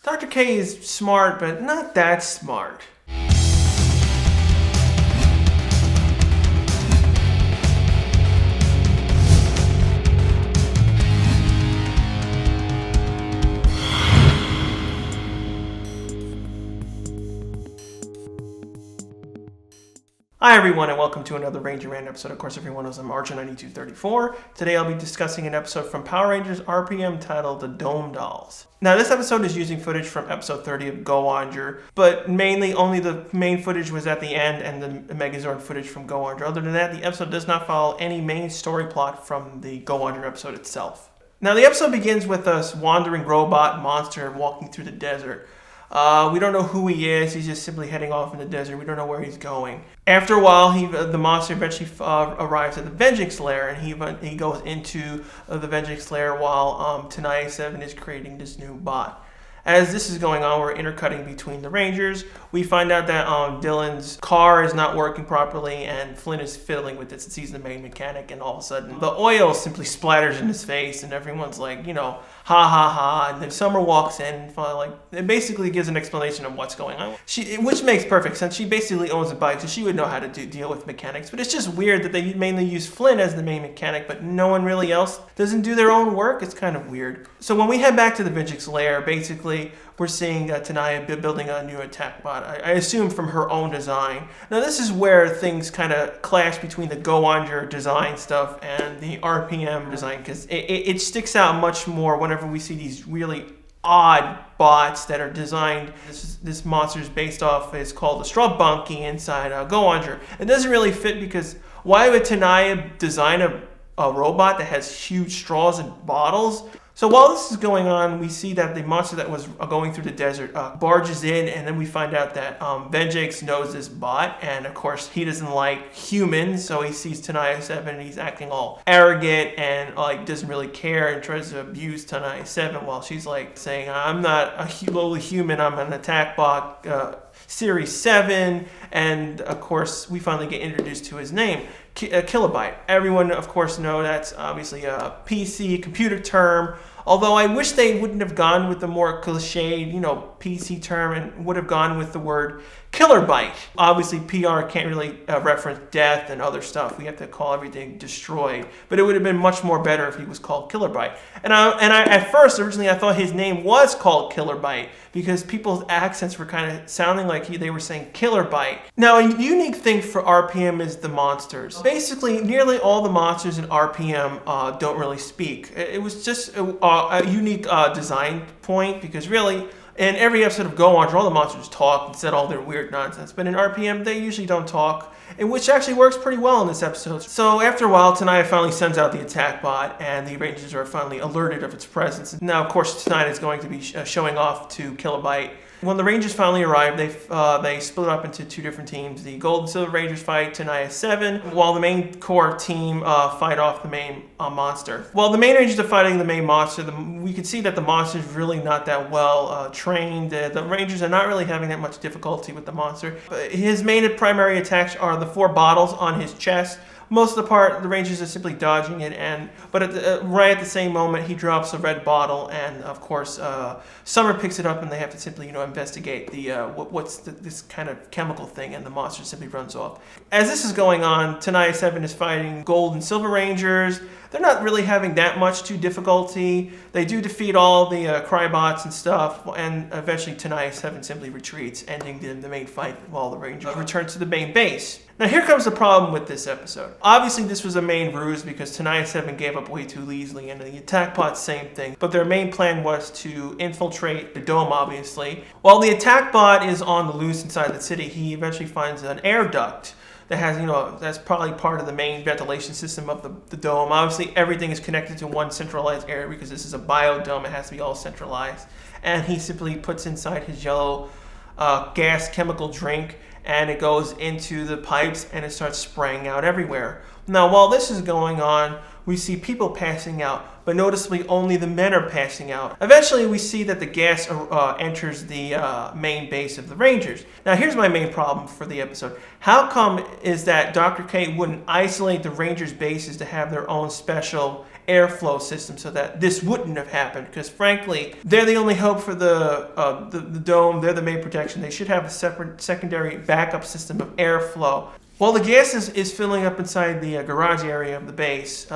Dr. K is smart, but not that smart. Hi everyone and welcome to another Ranger Rant episode. Of course, everyone knows I'm Archer9234. Today I'll be discussing an episode from Power Rangers RPM titled The Dome Dolls. Now this episode is using footage from episode 30 of Go-onger, but mainly only the main footage was at the end and the Megazord footage from Go-onger. Other than that, the episode does not follow any main story plot from the Go-onger episode itself. Now the episode begins with us wandering robot monster walking through the desert. We don't know who he is. He's just simply heading off in the desert. We don't know where he's going. After a while, the monster eventually arrives at the Vengeance Lair, and he goes into the Vengeance Lair while Tenaya 7 is creating this new bot. As this is going on, we're intercutting between the Rangers. We find out that Dylan's car is not working properly, and Flynn is fiddling with it since he's the main mechanic, and all of a sudden, the oil simply splatters in his face, and everyone's like, ha ha ha, and then Summer walks in, and it basically gives an explanation of what's going on. Which makes perfect sense. She basically owns a bike, so she would know how to deal with mechanics, but it's just weird that they mainly use Flynn as the main mechanic, but no one really else doesn't do their own work. It's kind of weird. So when we head back to the Vengeance Lair, basically, we're seeing Tenaya building a new attack bot, I assume from her own design. Now this is where things kind of clash between the Go-onger design stuff and the RPM design, because it sticks out much more whenever we see these really odd bots that are designed. This monster is based off, it's called the Straw Bunky inside Go-onger. It doesn't really fit because why would Tenaya design a robot that has huge straws and bottles? So while this is going on, we see that the monster that was going through the desert barges in, and then we find out that Vengeance knows this bot, and of course he doesn't like humans, so he sees Tenaya 7 and he's acting all arrogant and doesn't really care and tries to abuse Tenaya 7 while she's saying, I'm not a lowly human, I'm an attack bot, Series 7, and of course we finally get introduced to his name, Kilobyte. Everyone of course know that's obviously a PC computer term, although I wish they wouldn't have gone with the more cliched, PC term and would have gone with the word Kilobyte. Obviously PR can't really reference death and other stuff. We have to call everything destroyed, but it would have been much more better if he was called Kilobyte. And I at first originally I thought his name was called Kilobyte because people's accents were kind of sounding like they were saying Kilobyte. Now a unique thing for RPM is the monsters. Basically nearly all the monsters in RPM don't really speak. It was just a unique design point because really in every episode of Go-onger, all the monsters talk and said all their weird nonsense. But in RPM, they usually don't talk, and which actually works pretty well in this episode. So after a while, Tenaya finally sends out the attack bot, and the Rangers are finally alerted of its presence. Now, of course, tonight is going to be showing off to Kilobyte. When the Rangers finally arrive, they split up into two different teams. The Gold and Silver Rangers fight Tenaya 7, while the main core team fight off the main monster. While the main Rangers are fighting the main monster, we can see that the monster is really not that well trained. The Rangers are not really having that much difficulty with the monster. His main and primary attacks are the 4 bottles on his chest. Most of the part, the Rangers are simply dodging it, but right at the same moment, he drops a red bottle, and of course, Summer picks it up, and they have to simply, investigate this kind of chemical thing, and the monster simply runs off. As this is going on, Tenaya 7 is fighting Gold and Silver Rangers. They're not really having that much difficulty. They do defeat all the Crybots and stuff, and eventually Tenaya 7 simply retreats, ending the main fight while the Rangers return to the main base. Now here comes the problem with this episode. Obviously this was a main ruse because Tenaya 7 gave up way too easily, and the attack bot same thing, but their main plan was to infiltrate the dome obviously. While the attack bot is on the loose inside the city, he eventually finds an air duct that has, that's probably part of the main ventilation system of the dome. Obviously everything is connected to one centralized area because this is a biodome, it has to be all centralized. And he simply puts inside his yellow gas chemical drink, and it goes into the pipes and it starts spraying out everywhere. Now while this is going on, we see people passing out, but noticeably only the men are passing out. Eventually we see that the gas enters the main base of the Rangers. Now here's my main problem for the episode. How come is that Dr. K wouldn't isolate the Rangers' bases to have their own special airflow system so that this wouldn't have happened, because frankly, they're the only hope for the dome. They're the main protection. They should have a separate secondary backup system of airflow. While the gas is filling up inside the garage area of the base,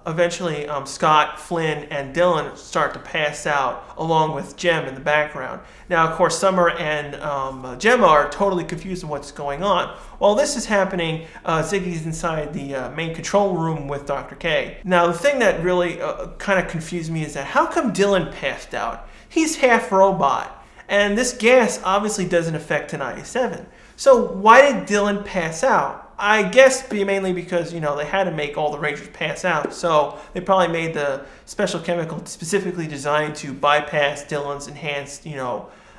eventually Scott, Flynn, and Dylan start to pass out, along with Jem in the background. Now, of course, Summer and Gemma are totally confused on what's going on. While this is happening, Ziggy's inside the main control room with Dr. K. Now, the thing that really kind of confused me is that how come Dylan passed out? He's half robot, and this gas obviously doesn't affect Tenaya 7. So why did Dylan pass out? I guess mainly because, they had to make all the Rangers pass out. So they probably made the special chemical specifically designed to bypass Dylan's enhanced,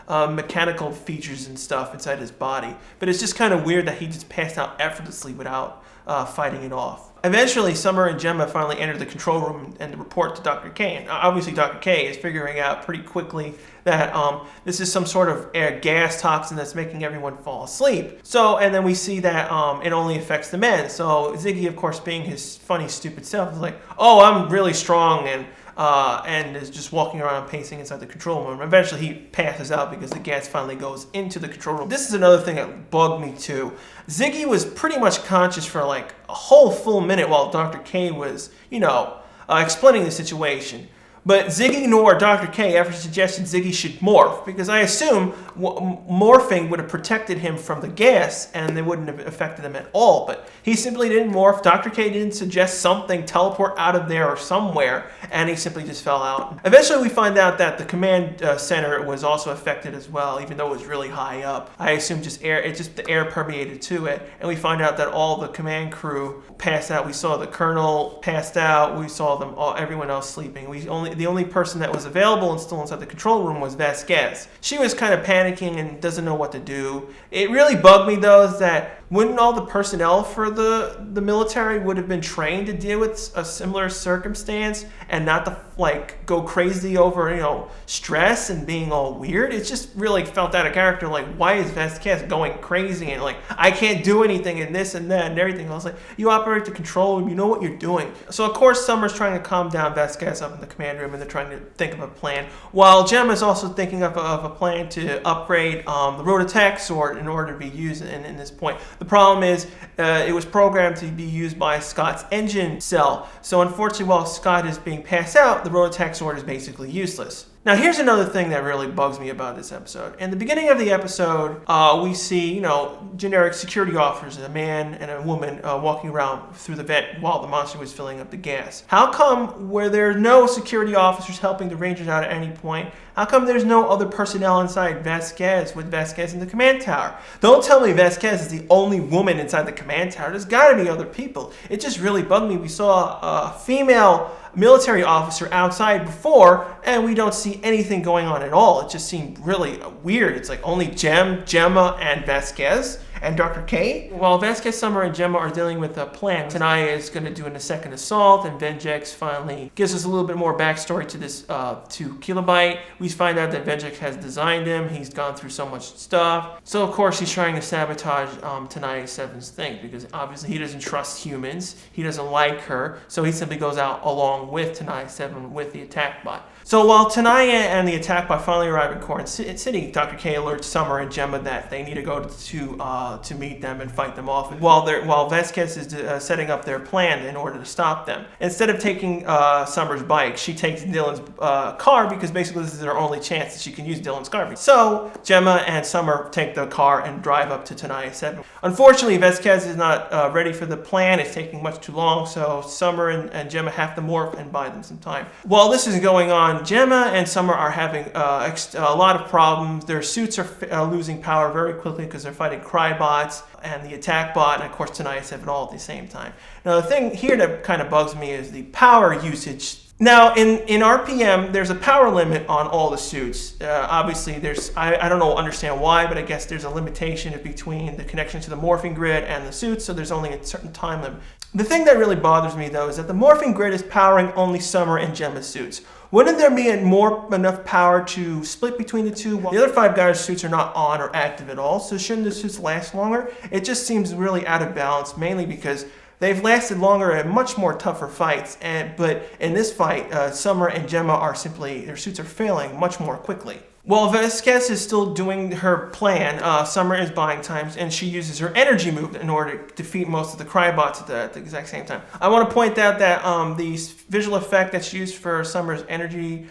mechanical features and stuff inside his body. But it's just kind of weird that he just passed out effortlessly without fighting it off. Eventually, Summer and Gemma finally enter the control room and report to Dr. K. And obviously, Dr. K is figuring out pretty quickly that this is some sort of gas toxin that's making everyone fall asleep. So, and then we see that it only affects the men. So Ziggy, of course, being his funny, stupid self, is like, "Oh, I'm really strong," and is just walking around pacing inside the control room. Eventually, he passes out because the gas finally goes into the control room. This is another thing that bugged me too. Ziggy was pretty much conscious for like a whole full minute while Dr. K was, explaining the situation. But Ziggy nor Dr. K ever suggested Ziggy should morph, because I assume morphing would have protected him from the gas and they wouldn't have affected him at all. But he simply didn't morph. Dr. K didn't suggest something teleport out of there or somewhere, and he simply just fell out. Eventually we find out that the command center was also affected as well, even though it was really high up. I assume the air permeated to it, and we find out that all the command crew passed out. We saw the colonel passed out. We saw everyone else sleeping. The only person that was available and still inside the control room was Vasquez. She was kind of panicking and doesn't know what to do. It really bugged me though is that wouldn't all the personnel for the military would have been trained to deal with a similar circumstance and not to go crazy over stress and being all weird? It just really felt out of character. Like, why is Vasquez going crazy and I can't do anything and this and that and everything? I was like, you operate the control room, you know what you're doing. So of course Summer's trying to calm down Vasquez up in the command room, and they're trying to think of a plan, while Gemma is also thinking of a plan to upgrade the Rotatak sword in order to be used in this point. The problem is it was programmed to be used by Scott's engine cell. So unfortunately, while Scott is being passed out, the Rotatak sword is basically useless. Now here's another thing that really bugs me about this episode. In the beginning of the episode, we see, generic security officers, a man and a woman walking around through the vent while the monster was filling up the gas. How come where there are no security officers helping the Rangers out at any point, how come there's no other personnel inside Vasquez with Vasquez in the command tower? Don't tell me Vasquez is the only woman inside the command tower. There's gotta be other people. It just really bugged me. We saw a female military officer outside before, and we don't see anything going on at all. It just seemed really weird. It's like only Gemma, and Vasquez and Dr. K. While Vasquez, Summer, and Gemma are dealing with a plan, Tenaya is going to do a second assault, and Vengex finally gives us a little bit more backstory to this, to Kilobyte. We find out that Vengex has designed him. He's gone through so much stuff. So of course he's trying to sabotage Tenaya 7's thing, because obviously he doesn't trust humans. He doesn't like her, so he simply goes out along with Tenaya 7 with the attack bot. So while Tenaya and the attack bot finally arrive in Corinth City, Dr. K alerts Summer and Gemma that they need to go to meet them and fight them off, while Vasquez is setting up their plan in order to stop them. Instead of taking Summer's bike, she takes Dylan's car, because basically this is her only chance that she can use Dylan's car. So Gemma and Summer take the car and drive up to Tenaya 7. Unfortunately, Vasquez is not ready for the plan. It's taking much too long, so Summer and Gemma have to morph and buy them some time. While this is going on, Gemma and Summer are having a lot of problems. Their suits are losing power very quickly because they're fighting Crybots and the attack bot, and of course Tenaya 7 all at the same time. Now the thing here that kind of bugs me is the power usage. Now in RPM, there's a power limit on all the suits. Obviously I don't understand why, but I guess there's a limitation between the connection to the morphing grid and the suits, so there's only a certain time limit. The thing that really bothers me though is that the morphing grid is powering only Summer and Gemma's suits. Wouldn't there be enough power to split between the two? While the other 5 guys' suits are not on or active at all, so shouldn't the suits last longer? It just seems really out of balance, mainly because They've lasted longer and much more tougher fights, but in this fight, Summer and Gemma are simply, their suits are failing much more quickly. While Vasquez is still doing her plan, Summer is buying time, and she uses her energy move in order to defeat most of the Crybots at the exact same time. I want to point out that the visual effect that's used for Summer's energy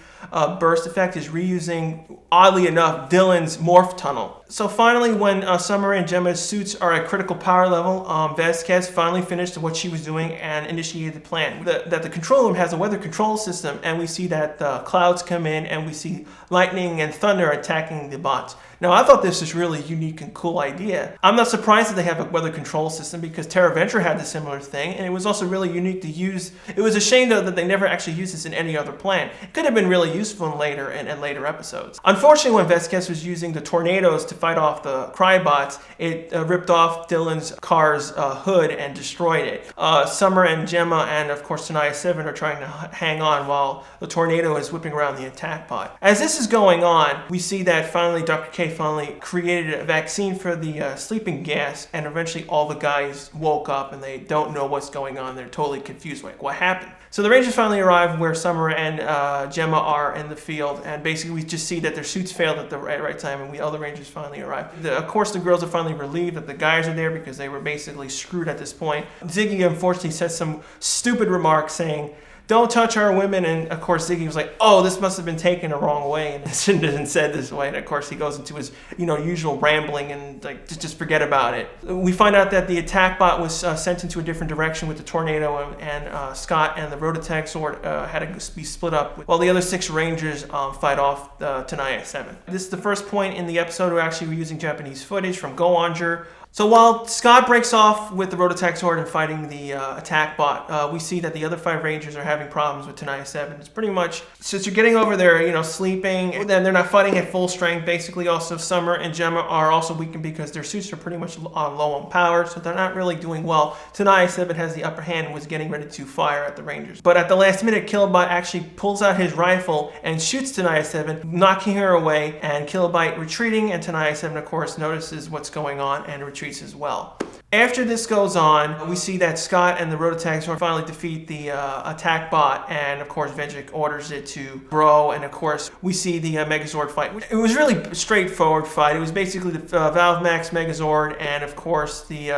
burst effect is reusing, oddly enough, Dylan's morph tunnel. So finally, when Summer and Gemma's suits are at critical power level, Vasquez finally finished what she was doing and initiated the plan. That the control room has a weather control system, and we see that the clouds come in, and we see lightning and thunder attacking the bots. Now, I thought this was really unique and cool idea. I'm not surprised that they have a weather control system because Terra Venture had a similar thing, and it was also really unique to use. It was a shame, though, that they never actually used this in any other plan. It could have been really useful in later episodes. Unfortunately, when Vasquez was using the tornadoes to fight off the Crybots, it ripped off Dylan's car's hood and destroyed it. Summer and Gemma and, of course, Tenaya 7 are trying to hang on while the tornado is whipping around the attack bot. As this is going on, we see that finally Dr. K finally created a vaccine for the sleeping gas, and eventually all the guys woke up and they don't know what's going on. They're totally confused, like, what happened? So the Rangers finally arrive where Summer and Gemma are in the field, and basically we just see that their suits failed at the right time, and all the Rangers finally arrive. Of course, the girls are finally relieved that the guys are there because they were basically screwed at this point. Ziggy unfortunately says some stupid remark saying, "Don't touch our women," and of course Ziggy was like, "Oh, this must have been taken the wrong way, and it shouldn't have been said this way." And of course he goes into his usual rambling and like just forget about it. We find out that the attack bot was sent into a different direction with the tornado, and Scott and the Rototech Sword had to be split up while the other 6 Rangers fight off Tenaya 7. This is the first point in the episode where actually we're using Japanese footage from Go-onger. So while Scott breaks off with the Rototech Sword and fighting the attack bot, we see that the other 5 Rangers are having problems with Tenaya 7. It's pretty much, since you're getting over there, sleeping, then they're not fighting at full strength. Basically, also Summer and Gemma are also weakened because their suits are pretty much low on power, so they're not really doing well. Tenaya 7 has the upper hand and was getting ready to fire at the Rangers. But at the last minute, Kilobyte actually pulls out his rifle and shoots Tenaya 7, knocking her away, and Kilobyte retreating, and Tenaya 7, of course, notices what's going on and retreats as well. After this goes on, we see that Scott and the Rototech Sword finally defeat the attack bot, and of course Vegek orders it to bro, and of course we see the Megazord fight. It was really a straightforward fight. It was basically the Valve Max Megazord and of course the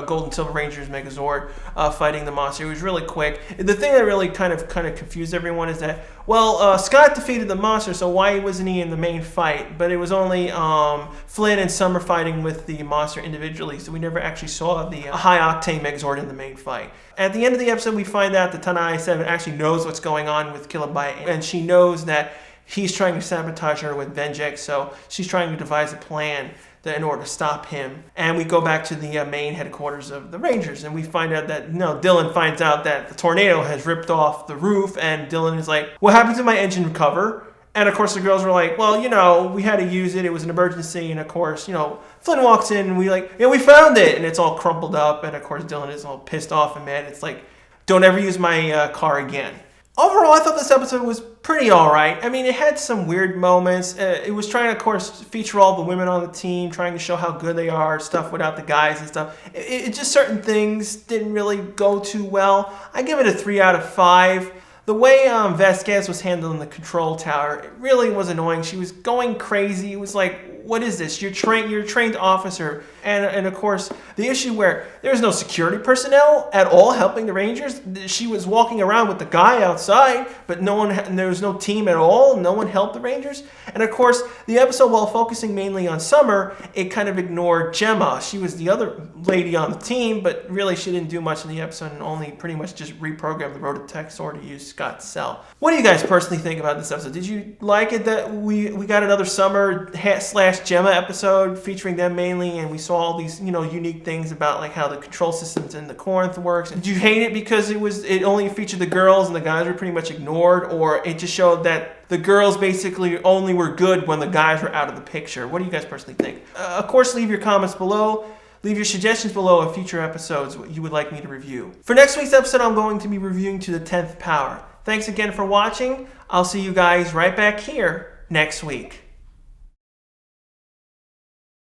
Gold and Silver Rangers Megazord fighting the monster. It was really quick. The thing that really kind of confused everyone is that, well, Scott defeated the monster, so why wasn't he in the main fight? But it was only Flynn and Summer fighting with the monster individually, so we never actually saw the high-octane Megazord in the main fight. At the end of the episode, we find out that Tenaya 7 actually knows what's going on with Kilobyte, and she knows that he's trying to sabotage her with Vegek, so she's trying to devise a plan in order to stop him. And we go back to the main headquarters of the Rangers, and we find out that Dylan finds out that the tornado has ripped off the roof, and Dylan is like, "What happened to my engine cover?" And of course the girls were like, "Well, we had to use it. It was an emergency." And of course, Flynn walks in and we found it, and it's all crumpled up. And of course Dylan is all pissed off and mad. It's like, "Don't ever use my car again." Overall, I thought this episode was pretty alright. I mean, it had some weird moments. It was trying to, of course, feature all the women on the team, trying to show how good they are, stuff without the guys and stuff. It just, certain things didn't really go too well. I give it a 3 out of 5. The way Vasquez was handling the control tower, it really was annoying. She was going crazy. It was like, what is this? You're a trained officer. And of course, the issue where there's no security personnel at all helping the Rangers. She was walking around with the guy outside, but there was no team at all. No one helped the Rangers. And of course, the episode, while focusing mainly on Summer, it kind of ignored Gemma. She was the other lady on the team, but really she didn't do much in the episode and only pretty much just reprogrammed the Rototech Sword to use Scott's cell. What do you guys personally think about this episode? Did you like it that we got another Summer / Gemma episode featuring them mainly, and we saw all these unique things about like how the control systems in the Corinth works? Did you hate it because it only featured the girls and the guys were pretty much ignored, or it just showed that the girls basically only were good when the guys were out of the picture? What do you guys personally think? Of course, leave your comments below. Leave your suggestions below of future episodes what you would like me to review. For next week's episode, I'm going to be reviewing To the 10th Power. Thanks again for watching. I'll see you guys right back here next week.